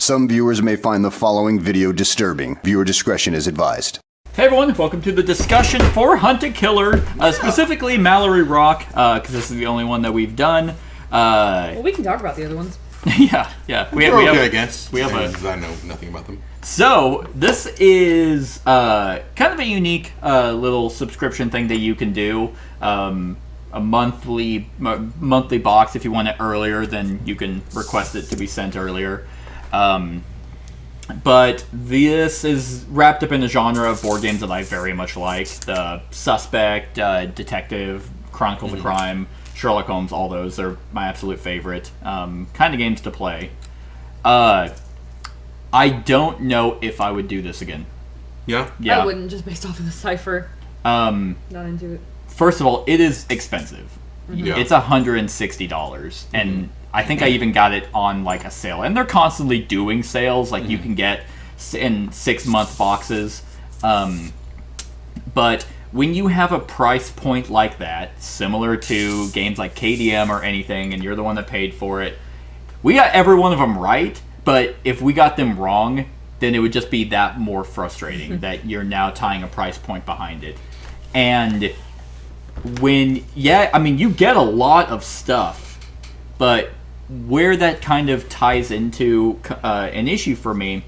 Some viewers may find the following video disturbing. Viewer discretion is advised. Hey everyone, welcome to the discussion for Hunted Killer, specifically Mallory Rock, because this is the only one that we've done. Well, we can talk about the other ones. Yeah. We have, I guess. We have I know nothing about them. So, this is kind of a unique little subscription thing that you can do. A monthly box. If you want it earlier, then you can request it to be sent earlier. But this is wrapped up in the genre of board games that I very much like. The Suspect, Detective, Chronicles of Crime, Sherlock Holmes, all those are my absolute favorite kind of games to play. I don't know if I would do this again. Yeah? Yeah. I wouldn't, just based off of the cipher. Not into it. First of all, it is expensive. Yeah. It's $160, and I think I even got it on like a sale. And they're constantly doing sales, like you can get in 6-month boxes. But when you have a price point like that, similar to games like KDM or anything, and you're the one that paid for it, we got every one of them right. But if we got them wrong, then it would just be that more frustrating that you're now tying a price point behind it. And you get a lot of stuff, but where that kind of ties into an issue for me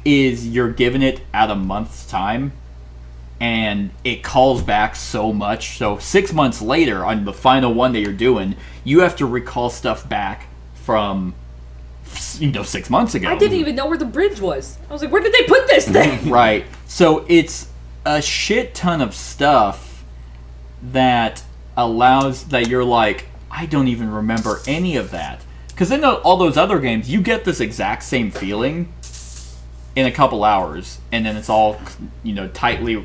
is you're given it at a month's time, and it calls back so much. So 6 months later, on the final one that you're doing, you have to recall stuff back from 6 months ago. I didn't even know where the bridge was. I was like, where did they put this thing? Right. So it's a shit ton of stuff that allows that you're like, I don't even remember any of that. Because in all those other games, you get this exact same feeling in a couple hours, and then it's all tightly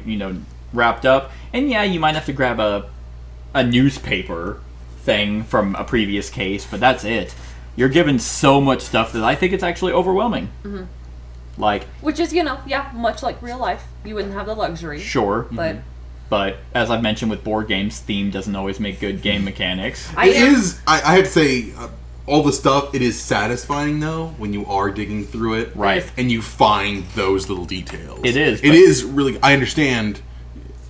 wrapped up. And yeah, you might have to grab a newspaper thing from a previous case, but that's it. You're given so much stuff that I think it's actually overwhelming. Mm-hmm. Like, which is much like real life. You wouldn't have the luxury. Sure, but. But as I've mentioned with board games, theme doesn't always make good game mechanics. I have to say, all the stuff, it is satisfying, though, when you are digging through it. Right. And you find those little details. It is. It is really, I understand,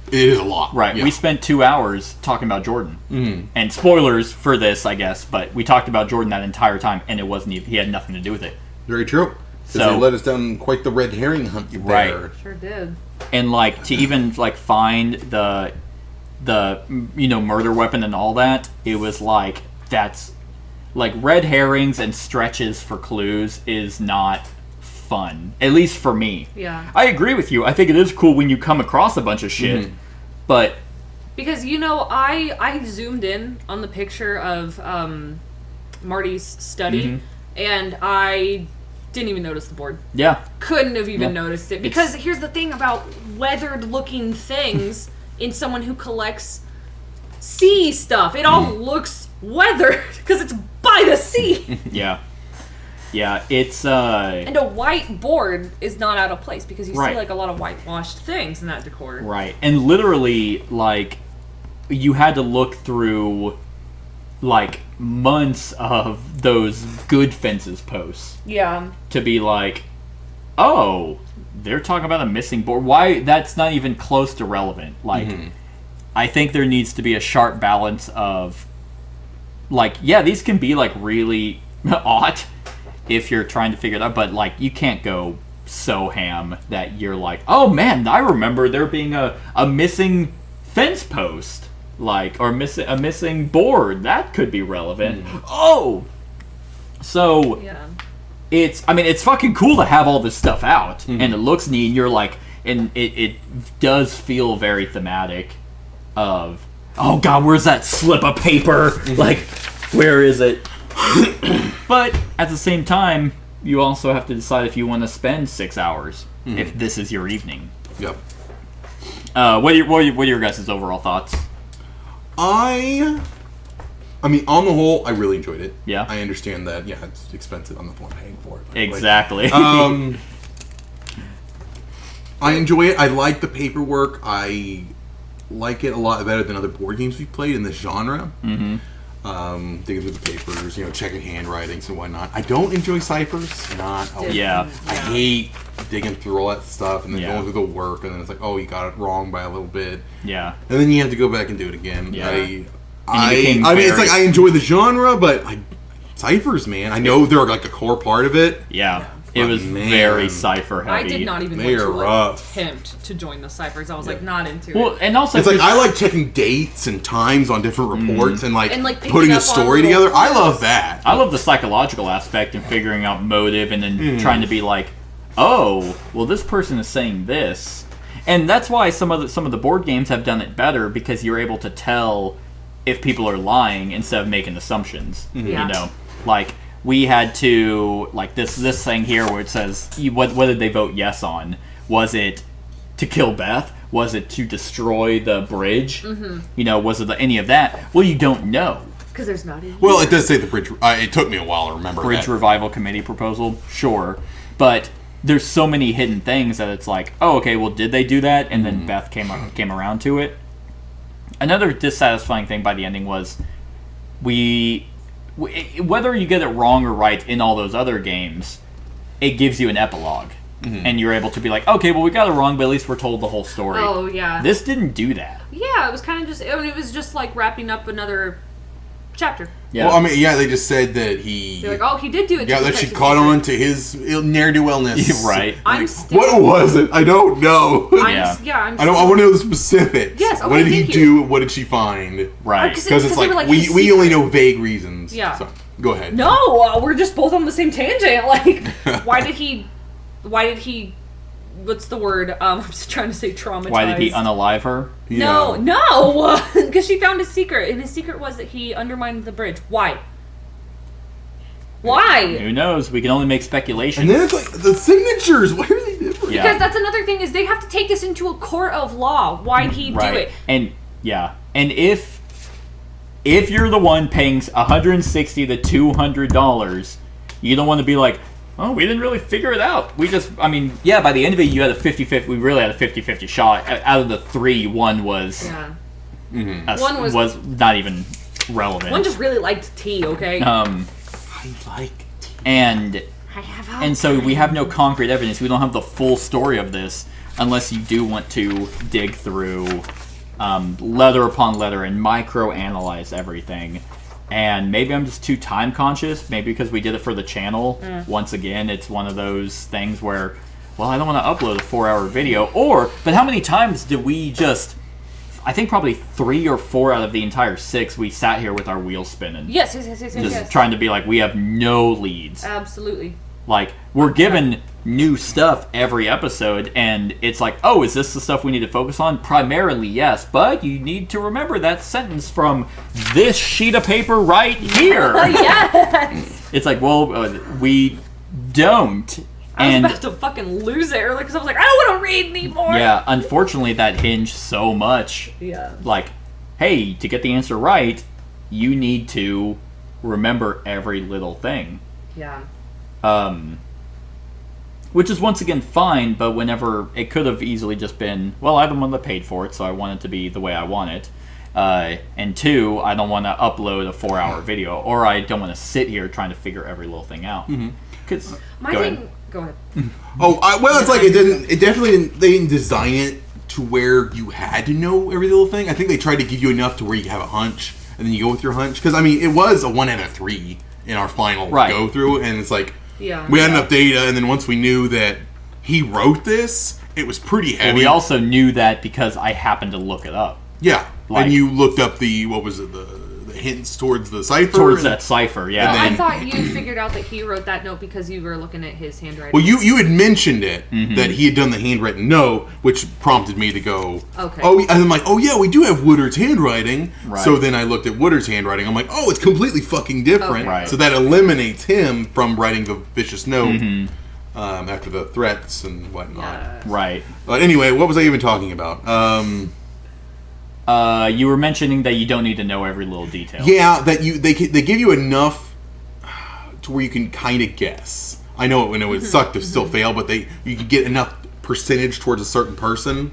it is a lot. Right. Yeah. We spent 2 hours talking about Jordan. Mm-hmm. And spoilers for this, I guess, but we talked about Jordan that entire time, and it wasn't even, he had nothing to do with it. Very true. So they led us down quite the red herring hunt there. Right. Sure did. And to even find the murder weapon and all that, it was that's red herrings and stretches for clues is not fun, at least for me. Yeah, I agree with you. I think it is cool when you come across a bunch of shit, but because I zoomed in on the picture of Marty's study, and I didn't even notice the board. Yeah. Couldn't have even noticed it. Because here's the thing about weathered-looking things in someone who collects sea stuff. It all looks weathered because it's by the sea. Yeah. Yeah, it's... And a white board is not out of place because you see a lot of whitewashed things in that decor. Right. And literally, you had to look through... months of those good fences posts. Yeah. To be oh, they're talking about a missing board. Why? That's not even close to relevant. I think there needs to be a sharp balance of, these can be, really odd if you're trying to figure it out, but, you can't go so ham that you're oh, man, I remember there being a missing fence post. Or a missing board. That could be relevant. Oh! So, yeah. It's fucking cool to have all this stuff out, and it looks neat, and you're and it does feel very thematic of, oh god, where's that slip of paper? Where is it? But, at the same time, you also have to decide if you want to spend 6 hours, if this is your evening. Yep. What are your guys' overall thoughts? on the whole, I really enjoyed it. Yeah. I understand that, it's expensive. I'm the one paying for it. Exactly. I enjoy it. I like the paperwork. I like it a lot better than other board games we've played in this genre. Mm-hmm. digging through the papers, checking handwritings and whatnot. I don't enjoy ciphers. Yeah. I hate digging through all that stuff and then Yeah. going through the work, and then it's like, oh, you got it wrong by a little bit. Yeah. And then you have to go back and do it again. Yeah. I mean, it's like I enjoy the genre, but ciphers, man. I know they're like a core part of it. Yeah. It But was man, very cipher heavy. I did not even They want are to rough. attempt to join the ciphers. I was like not into Well, it. and also It's like just- I like checking dates and times on different reports and And, like, picking putting a up on story little together. I clues. love that. I love the psychological aspect and figuring out motive and then trying to be like, oh, well, this person is saying this, and that's why some of the board games have done it better, because you're able to tell if people are lying instead of making assumptions. Yeah. Like we had to this thing here where it says what did they vote yes on? Was it to kill Beth? Was it to destroy the bridge? Was it any of that? Well, you don't know. Because there's not any. Well, it does say the bridge. It took me a while to remember Bridge that. Revival Committee proposal, sure, but there's so many hidden things that it's like, oh, okay, well, did they do that? And then Beth came around to it. Another dissatisfying thing by the ending was whether you get it wrong or right in all those other games, it gives you an epilogue. And you're able to be like, okay, well, we got it wrong, but at least we're told the whole story. Oh, yeah. This didn't do that. Yeah, it was kind of just... it was just like wrapping up another chapter. Yeah. Well, I mean, yeah, they just said that he... They're like, oh, he did do it. yeah, to that she protect his caught secret. on to his ne'er-do-wellness. Right. I'm Like, still... what was it? I don't know. Yeah. I'm I want to know the specifics. Yes, What did he thank you. do? What did she find? Right. Because it's they were like, his we only secret. know vague reasons. Yeah. So, go ahead. No, we're just both on the same tangent. Like, why did he... What's the word? I'm just trying to say traumatized. Why did he unalive her? No, because she found his secret, and his secret was that he undermined the bridge. Why? Why? Who knows? We can only make speculations. And then it's like, the signatures, why are they different? Yeah. Because that's another thing is they have to take this into a court of law. Why'd he do it? And if you're the one paying $160 to $200, you don't want to be like, oh, we didn't really figure it out. By the end of it, you had a 50-50. We really had a 50-50 shot. Out of the three, one was Yeah. one was not even relevant. One just really liked tea. Okay. I like tea. And I have. and so we have no concrete evidence. We don't have the full story of this, unless you do want to dig through letter upon letter and micro-analyze everything. And maybe I'm just too time conscious. Maybe because we did it for the channel. Once again, it's one of those things where, well, I don't want to upload a 4-hour video. But how many times did we just... I think probably 3 or 4 out of the entire 6, we sat here with our wheels spinning. Yes. Just trying to be like, we have no leads. Absolutely. Like, we're given new stuff every episode, and it's like, oh, is this the stuff we need to focus on? Primarily, yes, but you need to remember that sentence from this sheet of paper right here. Yes. It's like, well, we don't. I was And about to fucking lose it earlier because I was like, I don't want to read anymore. yeah, unfortunately, that hinged so much. Yeah. Like, hey, to get the answer right, you need to remember every little thing. Yeah. Which is once again fine, but whenever it could have easily just been, well, I'm the one that paid for it, so I want it to be the way I want it. And 2, I don't want to upload a 4-hour video, or I don't want to sit here trying to figure every little thing out. Because Go ahead. It's like it definitely didn't, they didn't design it to where you had to know every little thing. I think they tried to give you enough to where you have a hunch, and then you go with your hunch. Because, it was a 1 out of 3 in our final go through, and it's like, Yeah. we had enough data, and then once we knew that he wrote this, it was pretty heavy. Well, we also knew that because I happened to look it up. Yeah, Like- and you looked up the hints towards the cipher. Towards that cipher, yeah. And then- I thought you figured out that he wrote that note because you were looking at his handwriting. Well, you had mentioned it, that he had done the handwritten note, which prompted me to go, Okay. Oh, and I'm like, oh yeah, we do have Woodard's handwriting. Right. So then I looked at Woodard's handwriting. I'm like, oh, it's completely fucking different. Okay. Right. So that eliminates him from writing the vicious note after the threats and whatnot. Yeah. Right. But anyway, what was I even talking about? You were mentioning that you don't need to know every little detail. Yeah, that they give you enough to where you can kind of guess. I know it would suck to still fail, but you can get enough percentage towards a certain person.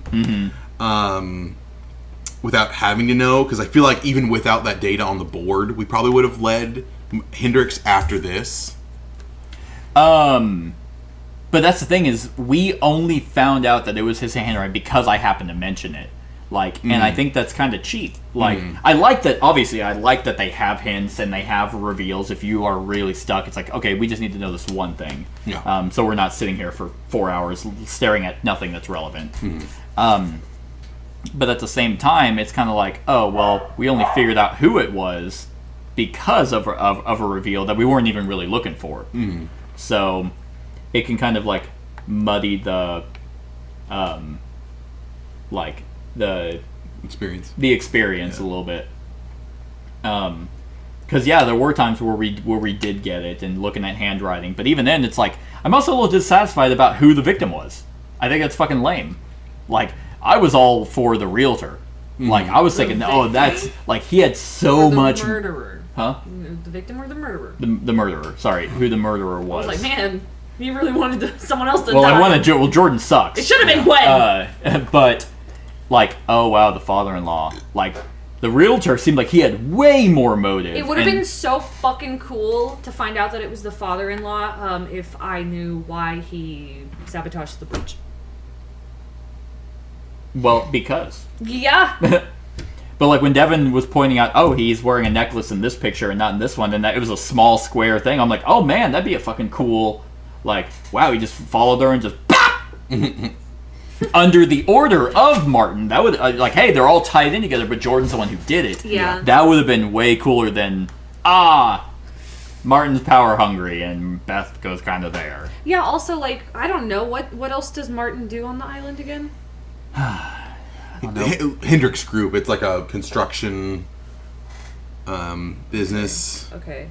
without having to know, because I feel like even without that data on the board, we probably would have led Hendrix after this. But that's the thing is, we only found out that it was his handwriting because I happened to mention it. Like, and I think that's kind of cheap. Like, I like that, obviously, I like that they have hints and they have reveals. If you are really stuck, it's like, okay, we just need to know this one thing. Yeah. So we're not sitting here for 4 hours staring at nothing that's relevant. But at the same time, it's kind of like, oh, well, we only figured out who it was because of a reveal that we weren't even really looking for. So it can kind of like muddy the the experience a little bit. Because there were times where we did get it and looking at handwriting, but even then it's like I'm also a little dissatisfied about who the victim was. I think that's fucking lame. Like, I was all for the realtor. Like, I was thinking, oh, that's like he had so much murderer. Huh? The victim or the murderer? The murderer. Sorry, who the murderer was. I was like, man, you really wanted someone else to die. Well, I wanted Jordan sucks. It should have been Gwen. But like, oh wow, the father-in-law. Like, the realtor seemed like he had way more motive. It would have been so fucking cool to find out that it was the father-in-law if I knew why he sabotaged the bridge. Well, because. Yeah. But like when Devin was pointing out, oh, he's wearing a necklace in this picture and not in this one, and that it was a small square thing. I'm like, oh man, that'd be a fucking cool. Like, wow, he just followed her and just under the order of Martin. That would like, hey, they're all tied in together, but Jordan's the one who did it. Yeah. That would have been way cooler than Martin's power hungry and Beth goes kind of there. Yeah. Also, like, I don't know what else does Martin do on the island again? Hendrix Group. It's like a construction business. Okay.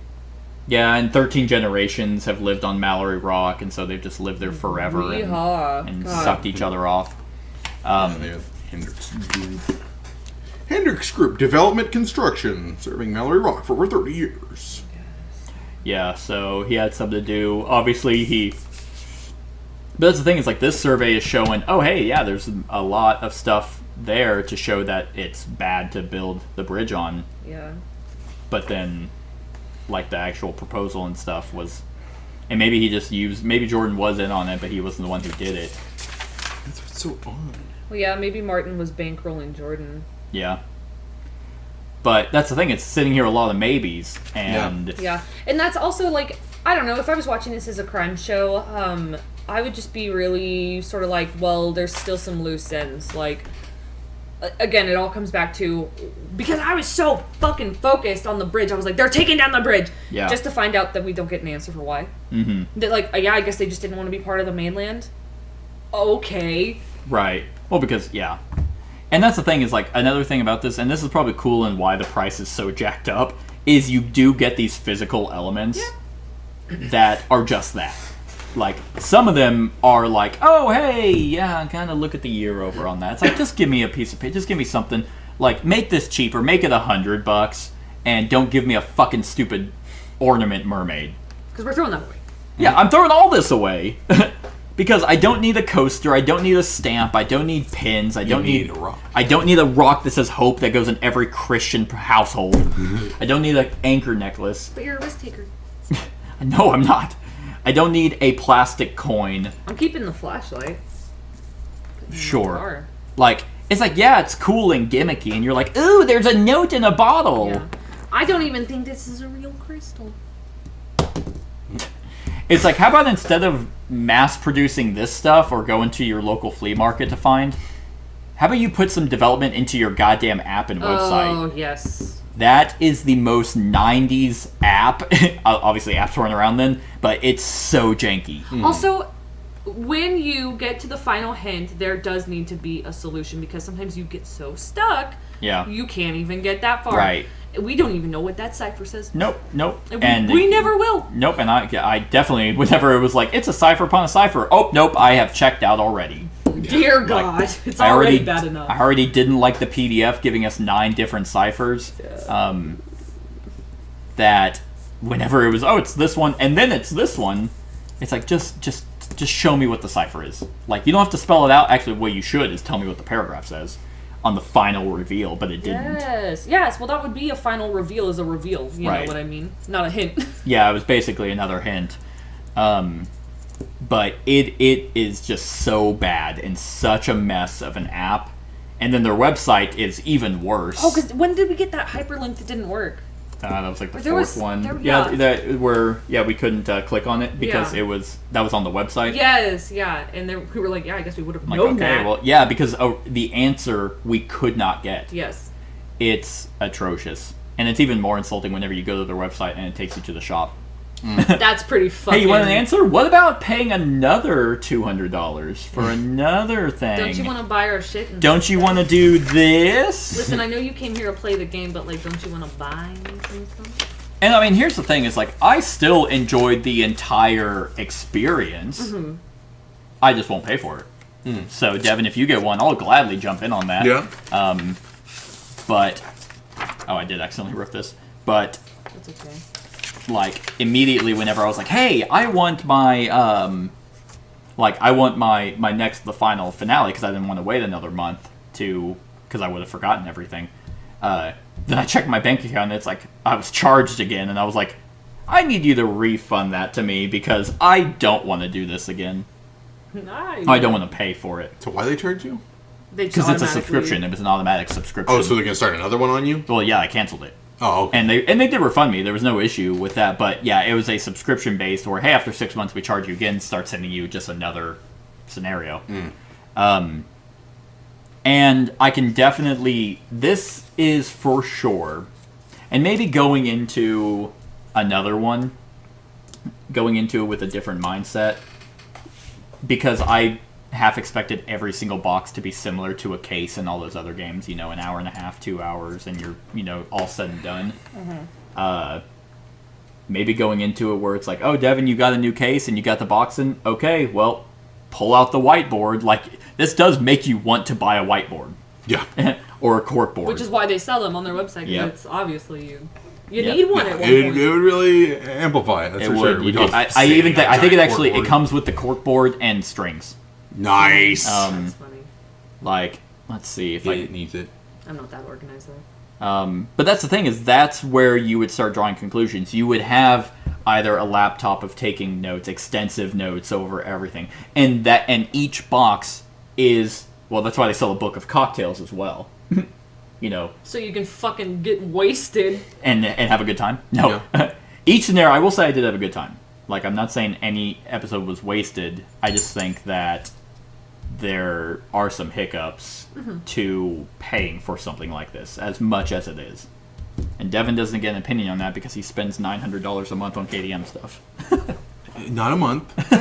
Yeah, and 13 generations have lived on Mallory Rock, and so they've just lived there forever and sucked each other off. Hendrix Group. Hendrix Group Development Construction, serving Mallory Rock for over 30 years. Yeah, so he had something to do. Obviously, But that's the thing, is like this survey is showing, oh hey, yeah, there's a lot of stuff there to show that it's bad to build the bridge on. Yeah. But then, like, the actual proposal and stuff was, and maybe he just used, maybe Jordan was in on it, but he wasn't the one who did it. That's what's so odd. Well, yeah, maybe Martin was bankrolling Jordan. Yeah. But that's the thing, it's sitting here a lot of maybes, and... Yeah, and that's also, like, I don't know, if I was watching this as a crime show, I would just be really sort of like, well, there's still some loose ends. Like, again, it all comes back to, because I was so fucking focused on the bridge, I was like, they're taking down the bridge! Yeah. Just to find out that we don't get an answer for why. Mm-hmm. That, like, yeah, I guess they just didn't want to be part of the mainland. Okay. Right. Well, because, yeah. And that's the thing, is like, another thing about this, and this is probably cool and why the price is so jacked up, is you do get these physical elements that are just that. Like, some of them are like, oh, hey, yeah, kind of look at the year over on that. It's like, just give me a piece of paper, just give me something. Like, make this cheaper, make it $100, and don't give me a fucking stupid ornament mermaid. Because we're throwing that away. Yeah, I'm throwing all this away. Because I don't need a coaster, I don't need a stamp, I don't need pins, I don't need a rock. I don't need a rock that says hope that goes in every Christian household. I don't need an anchor necklace. But you're a risk taker. No, I'm not. I don't need a plastic coin. I'm keeping the flashlight. Sure. Like, it's like, yeah, it's cool and gimmicky, and you're like, ooh, there's a note in a bottle. Yeah. I don't even think this is a real crystal. It's like, how about instead of mass-producing this stuff or going to your local flea market to find, how about you put some development into your goddamn app and website? Oh, yes. That is the most 90s app. Obviously, apps weren't around then, but it's so janky. Also, when you get to the final hint, there does need to be a solution, because sometimes you get so stuck, you can't even get that far. Right. We don't even know what that cipher says. Nope. And we never will. Nope, and I definitely, whenever it was like, it's a cipher upon a cipher, oh, nope, I have checked out already. Dear God, it's already bad enough. I already didn't like the PDF giving us 9 different ciphers. That whenever it was, oh, it's this one, and then it's this one, it's like, just show me what the cipher is. Like, you don't have to spell it out. Actually, what you should is tell me what the paragraph says. on the final reveal, but it didn't. Yes. Well, that would be a final reveal as a reveal. You know what I mean? Not a hint. Yeah, it was basically another hint. But it is just so bad and such a mess of an app. And then their website is even worse. Oh, because when did we get that hyperlink that didn't work? That was like the There fourth was- one. there- yeah, yeah. we couldn't click on it because Yeah. that was on the website. Yes, yeah. And then we were like, yeah, I guess we would have I'm like, known okay, that. well, yeah, because the answer we could not get. Yes. It's atrocious. And it's even more insulting whenever you go to their website and it takes you to the shop. That's pretty fucking... Hey, you want an answer? What about paying another $200 for another thing? Don't you want to buy our shit? Don't you want to do this? Listen, I know you came here to play the game, but, like, don't you want to buy some stuff? And I mean, here's the thing: is like I still enjoyed the entire experience. Mm-hmm. I just won't pay for it. So, Devin, if you get one, I'll gladly jump in on that. Yeah. But I did accidentally rip this. But That's okay. like immediately, whenever I was like, "Hey, I want my the final finale," because I didn't want to wait another month because I would have forgotten everything. Then I checked my bank account and it's like I was charged again, and I was like, I need you to refund that to me because I don't want to do this again. Nice. I don't want to pay for it So why they charge you? because it's a subscription. It was an automatic subscription. Oh, so they're gonna start another one on you? Well, yeah, I canceled it. Oh, okay. And they did refund me. There was no issue with that. But yeah, it was a subscription based where, hey, after 6 months we charge you again, start sending you just another scenario. And I can definitely, this is for sure, and maybe going into another one, going into it with a different mindset, because I half expected every single box to be similar to a case in all those other games, an hour and a half, 2 hours, and you're, all said and done. Maybe going into it where it's like, oh, Devin, you got a new case and you got the box in? Okay, well, pull out the whiteboard. Like, this does make you want to buy a whiteboard. Yeah. Or a corkboard. Which is why they sell them on their website. Yep. It's obviously you Yep. need one at one It point. would really amplify it. That's It for would. sure. You do. I even think it actually it comes with the corkboard and strings. Nice. That's funny. Like, let's see if It needs it. I'm not that organized though. But that's the thing, is that's where you would start drawing conclusions. You would have either a laptop of taking notes, extensive notes over everything, and each box is, well, that's why they sell a book of cocktails as well. So you can fucking get wasted. and have a good time. No, each scenario, I will say I did have a good time. Like, I'm not saying any episode was wasted. I just think that there are some hiccups to paying for something like this, as much as it is. And Devin doesn't get an opinion on that because he spends $900 a month on KDM stuff. Not a month.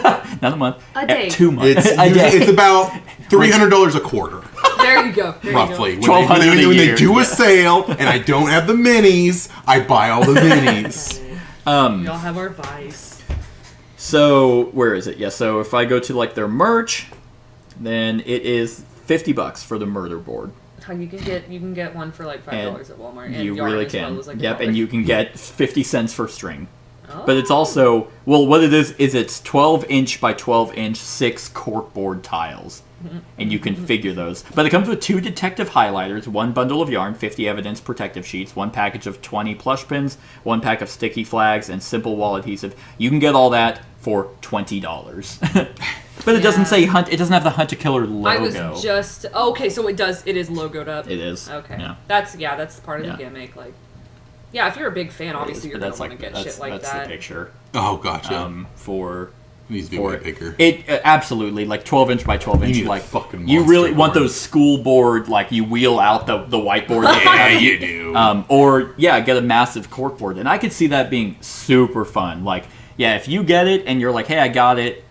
Not a month. A day. 2 months. It's a day. it's about $300 a quarter, There you go. There roughly. You When $1,200 a they year. do a sale and I don't have the minis, I buy all the minis. go. We all have our vice. So, where is it? Yeah, so if I go to, like, their merch, then it is $50 for the murder board. How you can get one for like $5 at Walmart. And You yarn really as well can. as, like, Yep, $1. and you can get 50 cents for string. Oh. But it's also, well, what it is it's 12-inch by 12-inch 6 corkboard tiles. And you can figure those. But it comes with 2 detective highlighters, 1 bundle of yarn, 50 evidence protective sheets, 1 package of 20 plush pins, 1 pack of sticky flags, and simple wall adhesive. You can get all that for $20. But it doesn't say hunt. It doesn't have the Hunt a Killer logo. I was just okay. So it does. It is logoed up. It is. Okay. Yeah. That's part of Yeah. the gimmick. Like, yeah, if you're a big fan, obviously you're gonna want to get shit like that's that. the picture. Oh, gotcha. For It needs to be for way it. bigger. It absolutely, like 12-inch by 12-inch. need a Like, fucking you monster really want board. those school board, like you wheel out the whiteboard. Yeah, you do. Or get a massive corkboard, and I could see that being super fun. Like, yeah, if you get it and you're like, hey, I got it,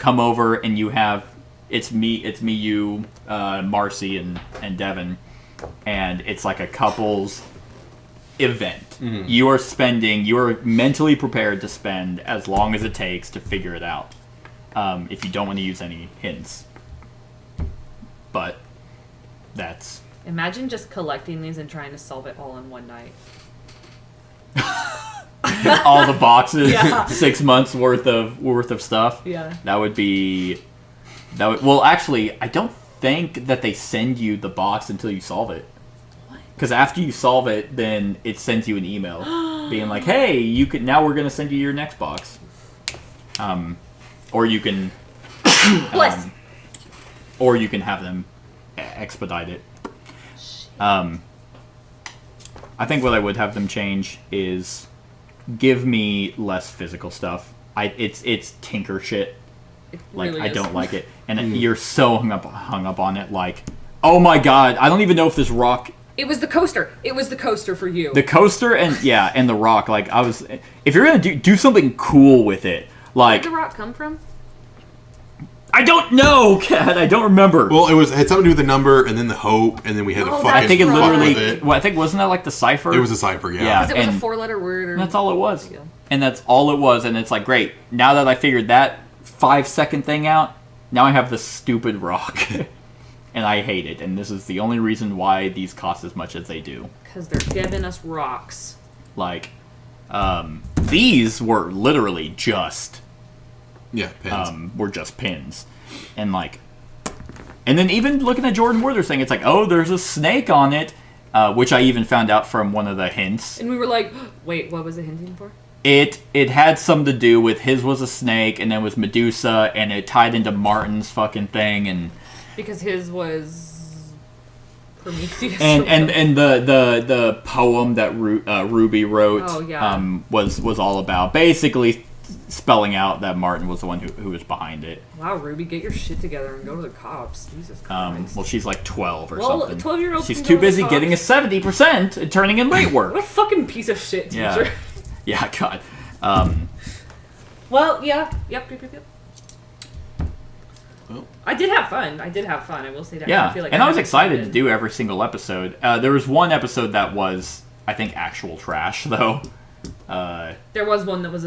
come over and you have it's me, you, Marcy, and Devin, and it's like a couples event. You are mentally prepared to spend as long as it takes to figure it out. If you don't want to use any hints. But that's Imagine just collecting these and trying to solve it all in one night. all the boxes, Yeah. 6 months worth of stuff. Yeah. That would be well, actually, I don't think that they send you the box until you solve it. Because after you solve it, then it sends you an email being like, "Hey, you can now. We're gonna send you your next box." Or you can, or you can have them expedite it. I think what I would have them change is give me less physical stuff. It's tinker shit. Like really I is. don't like it, and you're so hung up on it. Like, oh my god, I don't even know if this rock. It was the coaster. It was the coaster for you. The coaster and the rock. Like I was, if you're gonna do something cool with it, like Where'd the rock come from? I don't know, Kat. I don't remember. Well, it had something to do with the number, and then the hope, and then we had the fucking. I think it fuck literally. with it. Well, I think wasn't that like the cipher? It was a cipher, yeah. Yeah. Because it was a and 4-letter word. Or... That's all it was. Yeah. And that's all it was. And it's like, great. Now that I figured that 5-second thing out, now I have this stupid rock, and I hate it. And this is the only reason why these cost as much as they do. Because they're giving us rocks. Like, these were literally just. Yeah, pins. Were just pins. And like, and then even looking at Jordan Werther's thing, it's like, oh, there's a snake on it, which I even found out from one of the hints. And we were like, wait, what was it hinting for? It had something to do with his was a snake, and then was Medusa, and it tied into Martin's fucking thing, and Because his was Prometheus. and the poem that Ruby wrote Oh, yeah. was all about basically spelling out that Martin was the one who was behind it. Wow, Ruby, get your shit together and go to the cops. Jesus Christ. Well, she's like 12 or Well, something. 12-year-olds She's can too go to the busy cops. getting a 70% and turning in late work. What a fucking piece of shit teacher. Yeah. Yeah, God. Well, yeah. Yep. Well. I did have fun. I will say that. Yeah, I feel like and I was haven't excited to spent- do every single episode. There was one episode that was, I think, actual trash, though. There was one that was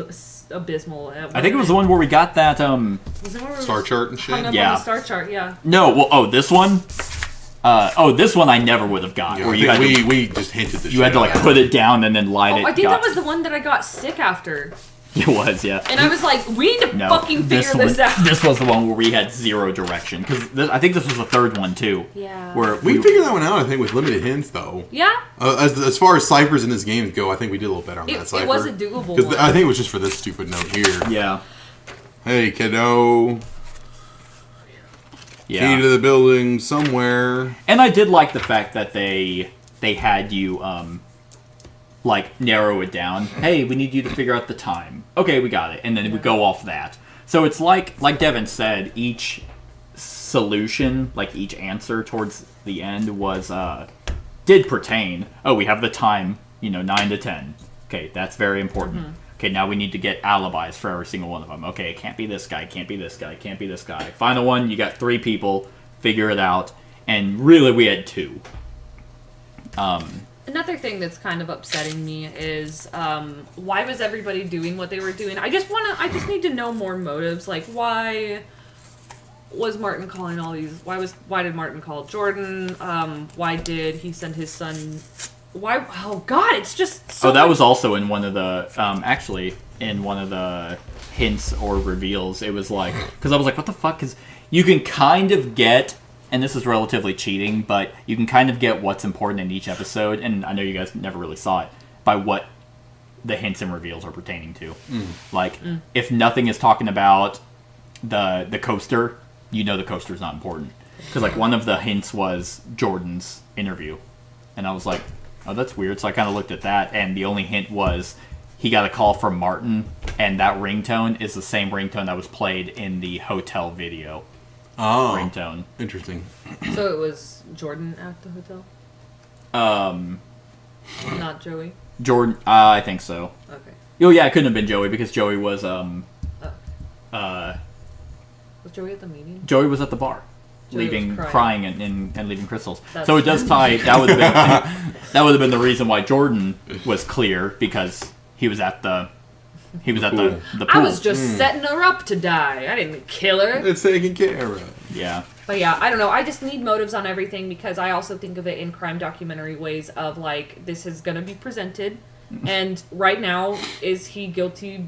abysmal. I think it was the one where we got that, Was it where we Star chart and shit? hung up Yeah. on the star chart, yeah. No, well, this one? This one I never would have got. Yeah, where I you had think to, we just hinted the shit. you had to, like, out. put it down and then light it. Oh, I think got- that was the one that I got sick after. It was, yeah. And I was like, we need to No, fucking figure this out. This was the one where we had zero direction. Because I think this was the third one, too. Yeah. Where We figured that one out, I think, with limited hints, though. Yeah? As far as ciphers in this game go, I think we did a little better on that cipher. It was a doable Because one. I think it was just for this stupid note here. Yeah. Hey, kiddo. Yeah. Key to the building somewhere. And I did like the fact that they had you like narrow it down. Hey, we need you to figure out the time. Okay, we got it. And then we go off that. So it's like Devin said, each solution, like each answer towards the end was did pertain. Oh, we have the time, 9 to 10. Okay, that's very important. Okay, now we need to get alibis for every single one of them. Okay, it can't be this guy, can't be this guy, can't be this guy. Final one, you got 3 people, figure it out. And really, we had 2. Another thing that's kind of upsetting me is why was everybody doing what they were doing? I just need to know more motives. Like, why was Martin calling all these? Why did Martin call Jordan? Why did he send his son? Why? Oh God, it's just. So that much- was also in one of the actually in one of the hints or reveals. It was like, because I was like, what the fuck? Because you can kind of get, and this is relatively cheating, but you can kind of get what's important in each episode, and I know you guys never really saw it, by what the hints and reveals are pertaining to. Like, if nothing is talking about the coaster, the coaster's not important. Because, like, one of the hints was Jordan's interview. And I was like, oh, that's weird. So I kind of looked at that, and the only hint was he got a call from Martin, and that ringtone is the same ringtone that was played in the hotel video. Oh. Ringtone. Interesting. So it was Jordan at the hotel, not Joey. Jordan, I think so. Okay. Oh, yeah, it couldn't have been Joey, because Joey was, Was Joey at the meeting? Joey was at the bar. Joey was Leaving, crying. and leaving crystals. That's- So it does tie. That would have been the reason why Jordan was clear, because he was at the pool. I was just setting her up to die. I didn't kill her. It's taken care of. Yeah. But yeah, I don't know. I just need motives on everything because I also think of it in crime documentary ways of like, this is going to be presented. And right now, is he guilty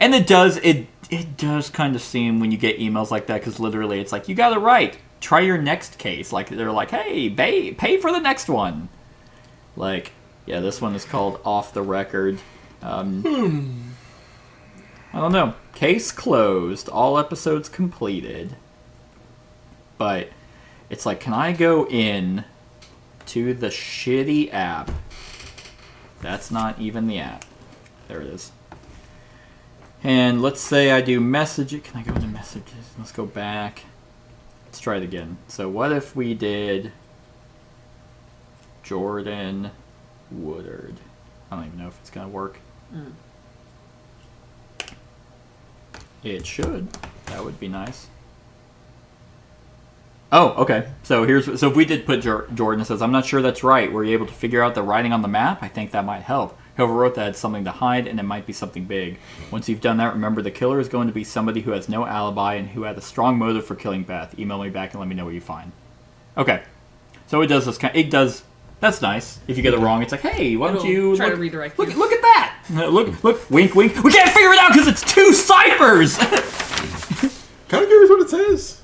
And it does kind of seem when you get emails like that, because literally it's like, you got it right. Try your next case. Like, they're like, hey, pay for the next one. Like, yeah, this one is called Off the Record. I don't know. Case closed. All episodes completed. But it's like, can I go in to the shitty app? That's not even the app. There it is. And let's say I do messages. Can I go into messages? Let's go back. Let's try it again. So what if we did Jordan Woodard? I don't even know if it's going to work. It should. That would be nice. Oh, okay. So if we did put Jordan, it says, I'm not sure that's right. Were you able to figure out the writing on the map? I think that might help. Whoever wrote that had something to hide, and it might be something big. Once you've done that, remember the killer is going to be somebody who has no alibi and who had a strong motive for killing Beth. Email me back and let me know what you find. Okay. So it does this kind. It does. That's nice. If you get it wrong, it's like, hey, why don't you try to redirect you. Look at that. Look. Wink, wink. We can't figure it out because it's 2 ciphers. Kind of curious what it says.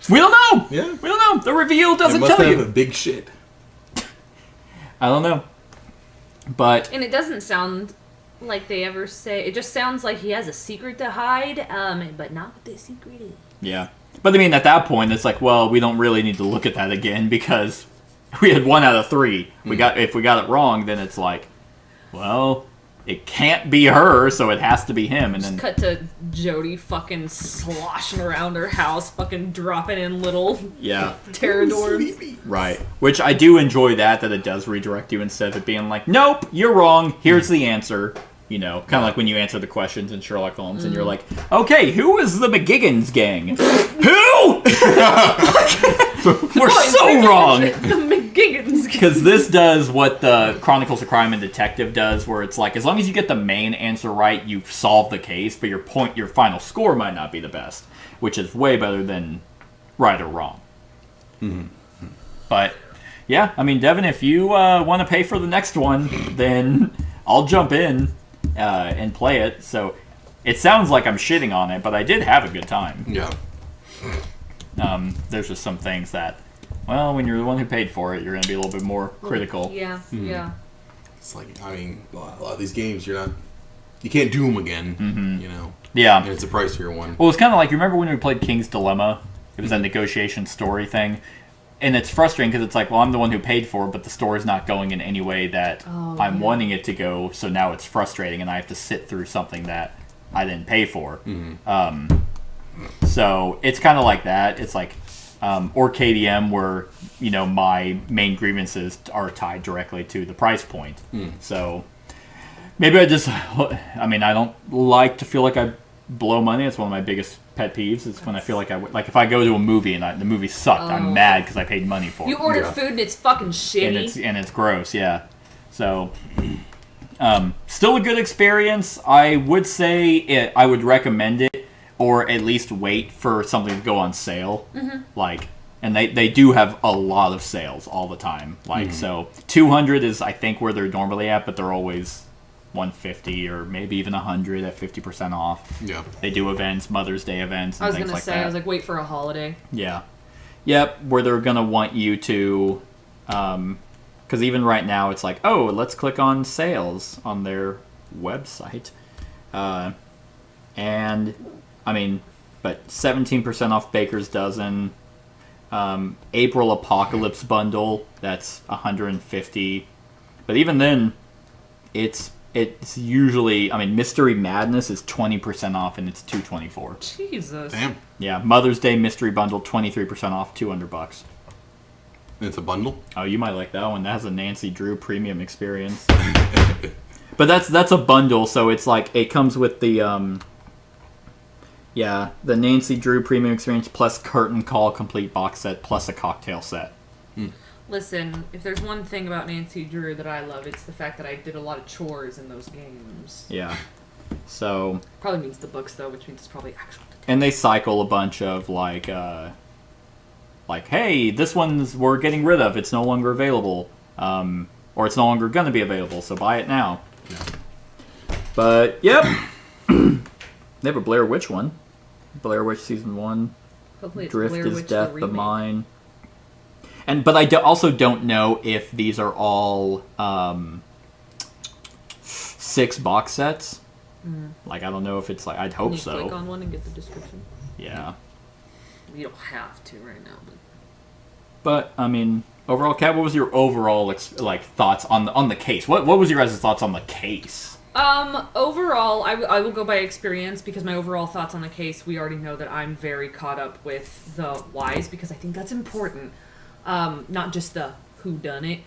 We don't know. Yeah. We don't know. The reveal doesn't must tell have you. a big shit. I don't know. But And it doesn't sound like they ever say. It just sounds like he has a secret to hide, but not what the secret is. yeah. But I mean, at that point, it's like, well, we don't really need to look at that again because we had 1 out of 3. If we got it wrong, then it's like, well, it can't be her, so it has to be him. And Just then cut to Jody fucking sloshing around her house, fucking dropping in little yeah, pterodorms. right. Which I do enjoy that it does redirect you instead of it being like, nope, you're wrong. Here's the answer. You know, kind of like when you answer the questions in Sherlock Holmes, and you're like, okay, who is the McGiggins gang? Who? We're so wrong. The McGiggins. Because this does what the Chronicles of Crime and Detective does, where it's like, as long as you get the main answer right, you've solved the case, but your final score might not be the best, which is way better than right or wrong. Mm-hmm. But, yeah, I mean, Devin, if you want to pay for the next one, then I'll jump in and play it. So it sounds like I'm shitting on it, but I did have a good time. Yeah. There's just some things that, well, when you're the one who paid for it, you're going to be a little bit more critical. Yeah, yeah. It's like, I mean, a lot of these games, you can't do them again, you know? Yeah. And it's a pricier one. Well, it's kind of like, you remember when we played King's Dilemma? It was that negotiation story thing. And it's frustrating because it's like, well, I'm the one who paid for it, but the story's not going in any way that I'm wanting it to go, so now it's frustrating, and I have to sit through something that I didn't pay for. So it's kind of like that. It's like, or KDM, where, you know, my main grievances are tied directly to the price point. So maybe I don't like to feel like I blow money. It's one of my biggest pet peeves. It's when I feel like if I go to a movie and the movie sucked, I'm mad because I paid money for it. You ordered food and it's fucking shitty. And it's gross, yeah. So, still a good experience. I would say I would recommend it, or at least wait for something to go on sale. Like, and they do have a lot of sales all the time. Like, so 200 is, I think, where they're normally at, but they're always 150 or maybe even 100 at 50% off. Yeah. They do events, Mother's Day events, and things like that. I was like, wait for a holiday. Yeah. Yep, where they're going to want you to, because even right now it's like, oh, let's click on sales on their website. And, I mean, but 17% off Baker's Dozen. April Apocalypse Bundle, that's 150. But even then, it's usually, I mean, Mystery Madness is 20% off, and it's $224. Jesus. Damn. Yeah, Mother's Day Mystery Bundle, 23% off, $200. It's a bundle? Oh, you might like that one. That has a Nancy Drew premium experience. But that's a bundle, so it's like, it comes with the, the Nancy Drew premium experience plus Curtain Call complete box set plus a cocktail set. Listen, if there's one thing about Nancy Drew that I love, it's the fact that I did a lot of chores in those games. Yeah. So. Probably means the books, though, which means it's probably actual. And they cycle a bunch of, like, hey, this one's we're getting rid of. It's no longer available. Or it's no longer going to be available, so buy it now. Yeah. But, yep. They have a Blair Witch one. Blair Witch Season 1. Hopefully it's Drift Blair is Witch Death, the the remake. Mine. But I also don't know if these are all 6 box sets. Like, I don't know if it's like, I'd hope Can you so. click on one and get the description? Yeah. You don't have to right now, But, I mean, overall, Kat, what was your overall, thoughts on the case? What was your guys' thoughts on the case? Overall, I will go by experience because my overall thoughts on the case, we already know that I'm very caught up with the whys because I think that's important. Not just the who done it.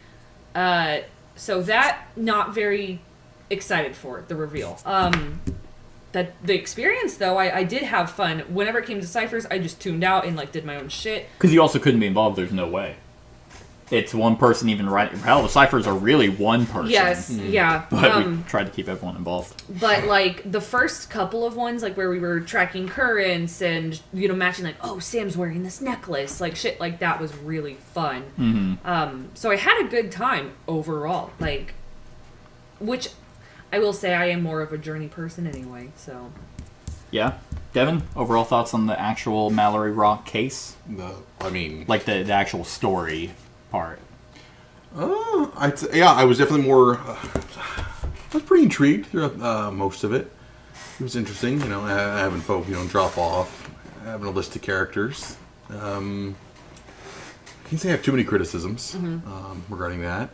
So that, not very excited for the reveal. That the experience though, I did have fun. Whenever it came to ciphers, I just tuned out and like did my own shit. Because you also couldn't be involved, there's no way. It's one person even writing. Hell, the ciphers are really one person. Yes, yeah. But we tried to keep everyone involved. But like the first couple of ones, like where we were tracking currents and matching, like, oh, Sam's wearing this necklace, like shit like that was really fun. Mm-hmm. So I had a good time overall, like, which I will say I am more of a journey person anyway. So Yeah, Devin, overall thoughts on the actual Mallory Rock case? I mean, Like the actual story part. I was definitely more. I was pretty intrigued throughout most of it. It was interesting, having folk, drop off, having a list of characters. I can't say I have too many criticisms regarding that.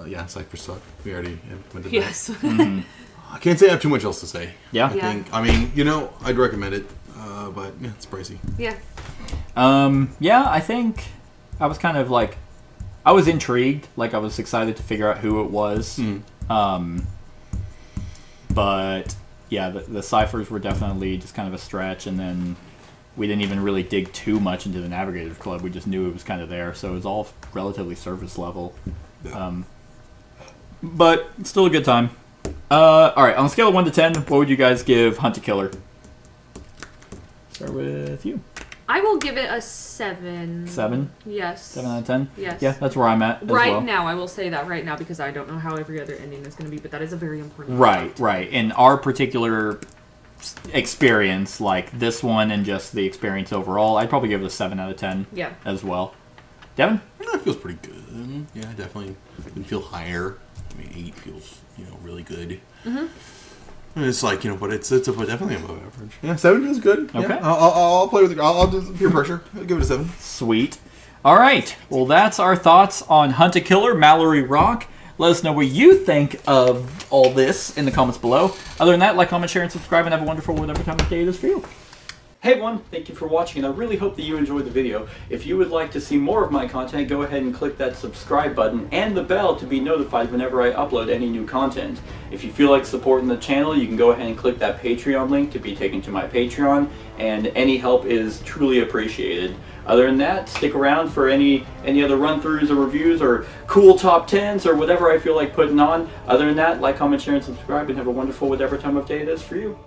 Yeah, Cypher suck. We already implemented yes. that. I can't say I have too much else to say. Yeah. I think, I'd recommend it, but yeah, it's pricey. Yeah. Yeah, I think I was kind of like, I was intrigued. Like, I was excited to figure out who it was. But yeah, the ciphers were definitely just kind of a stretch, and then we didn't even really dig too much into the Navigators Club. We just knew it was kind of there, so it was all relatively surface level. Yeah. But still a good time. All right, on a scale of 1 to 10, what would you guys give Hunt a Killer? Start with you. I will give it a 7. 7? Yes. 7 out of 10? Yes. Yeah, that's where I'm at as Right well. now, I will say that right now because I don't know how every other ending is going to be, but that is a very important Right. In our particular experience, like this one and just the experience overall, I'd probably give it a 7 out of 10 Yeah. as well. Devin? Yeah, it feels pretty good. Yeah, definitely can feel higher. I mean, 8 feels, really good. And it's like, but it's definitely above average. Yeah, 7 feels good. Okay. Yeah, I'll play with it. I'll do peer pressure. I'll give it a 7. Sweet. All right. Well, that's our thoughts on Hunt a Killer, Mallory Rock. Let us know what you think of all this in the comments below. Other than that, like, comment, share, and subscribe, and have a wonderful whatever time of day it is for you. Hey everyone, thank you for watching, and I really hope that you enjoyed the video. If you would like to see more of my content, go ahead and click that subscribe button and the bell to be notified whenever I upload any new content. If you feel like supporting the channel, you can go ahead and click that Patreon link to be taken to my Patreon, and any help is truly appreciated. Other than that, stick around for any other run-throughs or reviews or cool top 10s or whatever I feel like putting on. Other than that, like, comment, share, and subscribe, and have a wonderful whatever time of day it is for you.